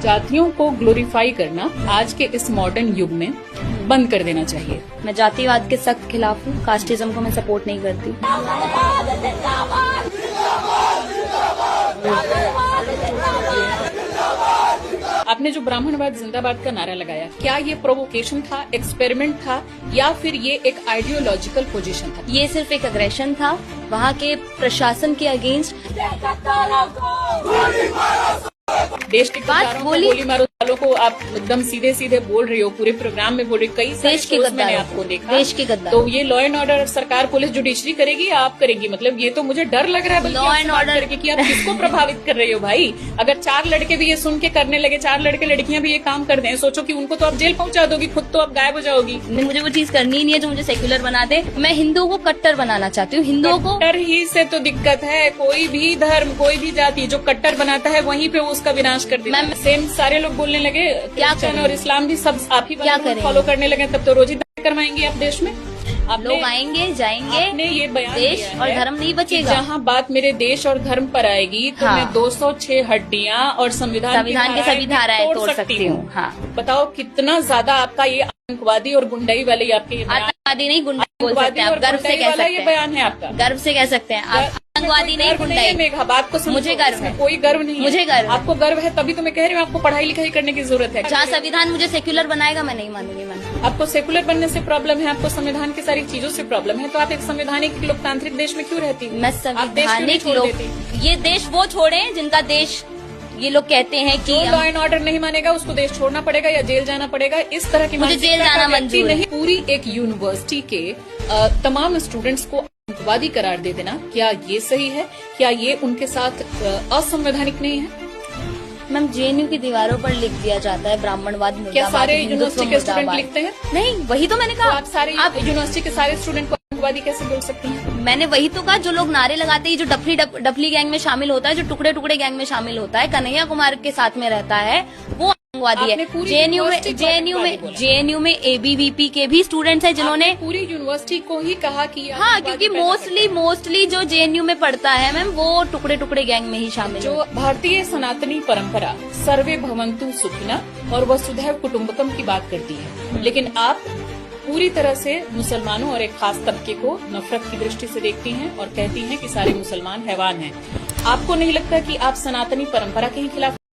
जातियों को ग्लोरीफाई करना आज के इस मॉडर्न युग में बंद कर देना चाहिए। मैं जातिवाद के सख्त खिलाफ हूँ, कास्टिज्म को मैं सपोर्ट नहीं करती। आपने जो ब्राह्मणवाद जिंदाबाद का नारा लगाया, क्या ये प्रोवोकेशन था, एक्सपेरिमेंट था, या फिर ये एक आइडियोलॉजिकल पोजीशन था? ये सिर्फ एक अग्रेशन था वहाँ के प्रशासन के अगेंस्ट। देश के गद्दारों को गोली मारो वालों को आप एकदम सीधे सीधे बोल रही हो, पूरे प्रोग्राम में बोल रही हो। कई देश के गद्दार मैंने आपको देखा, देश के गद्दार। तो ये लॉ एंड ऑर्डर सरकार, पुलिस, जुडिशरी करेगी या आप करेगी? मतलब ये तो मुझे डर लग रहा है लॉ एंड ऑर्डर करके कि आप किसको प्रभावित कर रही हो भाई। अगर 4 लड़के भी ये सुन के करने लगे, 4 लड़के लड़कियां भी ये काम कर दें, सोचो कि उनको तो आप जेल पहुंचा दोगी, खुद तो आप गायब हो जाओगी। मुझे वो चीज करनी नहीं है जो मुझे सेक्युलर बना दे। मैं हिंदुओं को कट्टर बनाना चाहती हूँ। हिंदुओं को कट्टर ही से तो दिक्कत है। कोई भी धर्म, कोई भी जाति जो कट्टर बनाता है वहीं पे उसका विनाश कर देता है। सेम सारे लोग बोलने लगे, क्रिश्चियन और इस्लाम भी सब आप ही फॉलो करने लगे, तब तो रोज ही करवाएंगे आप देश में। आप लोग आएंगे जाएंगे, आपने ये बयान देश दिया और है धर्म नहीं बचेगा। जहाँ बात मेरे देश और धर्म पर आएगी तो मैं 206 हड्डियाँ और संविधान के सभी धाराएं तोड़ सकती हूँ। हाँ, बताओ कितना ज्यादा आपका ये आतंकवादी और गुंडाई वाले आपके, आतंकवादी नहीं गुंडाई बोल सकते हैं आप, गर्व से कह सकते हैं। ये बयान है आपका, गर्व से कह सकते हैं आप। आतंकवादी नहीं गुंडाई। मेघा, बात को मुझे गर्व है। कोई गर्व नहीं, मुझे गर्व। आपको गर्व है तभी तो मैं कह रही हूँ आपको पढ़ाई लिखाई करने की जरूरत है। जहाँ संविधान मुझे सेक्युलर बनाएगा मैं नहीं मानूंगी। मैं आपको सेकुलर बनने से प्रॉब्लम है, आपको संविधान की सारी चीजों से प्रॉब्लम है, तो आप एक संवैधानिक लोकतांत्रिक देश में क्यों रहती? मैं संवैधानिक लोग, ये देश वो छोड़े जिनका देश ये लोग कहते हैं कि लॉ एंड ऑर्डर नहीं मानेगा उसको देश छोड़ना पड़ेगा या जेल जाना पड़ेगा। इस तरह की मुझे जेल जाना मंजूर नहीं। पूरी एक यूनिवर्सिटी के तमाम स्टूडेंट्स को आतंकवादी करार दे देना, क्या ये सही है? क्या ये उनके साथ असंवैधानिक नहीं है? मैम, जेएनयू की दीवारों पर लिख दिया जाता है ब्राह्मणवाद। क्या सारे यूनिवर्सिटी के स्टूडेंट लिखते हैं? नहीं, वही तो मैंने कहा। आप सारे यूनिवर्सिटी के सारे स्टूडेंट को आतंकवादी कैसे बोल सकती हैं? मैंने वही तो कहा, जो लोग नारे लगाते हैं, जो डफली गैंग में शामिल होता है, जो टुकड़े टुकड़े गैंग में शामिल होता है, कन्हैया कुमार के साथ में रहता है, वो आतंकवादी है। जेएनयू में एबीवीपी के भी स्टूडेंट्स हैं जिन्होंने पूरी यूनिवर्सिटी को ही कहा कि हाँ, क्योंकि मोस्टली जो जेएनयू में पढ़ता है मैम, वो टुकड़े टुकड़े गैंग में ही शामिल जो भारतीय सनातनी परंपरा सर्वे भवन्तु सुखिनः और वसुधैव कुटुम्बकम की बात करती है, लेकिन आप पूरी तरह से मुसलमानों और एक खास तबके को नफरत की दृष्टि से देखती हैं और कहती हैं कि सारे मुसलमान हैवान हैं। आपको नहीं लगता कि आप सनातनी परंपरा के ही खिलाफ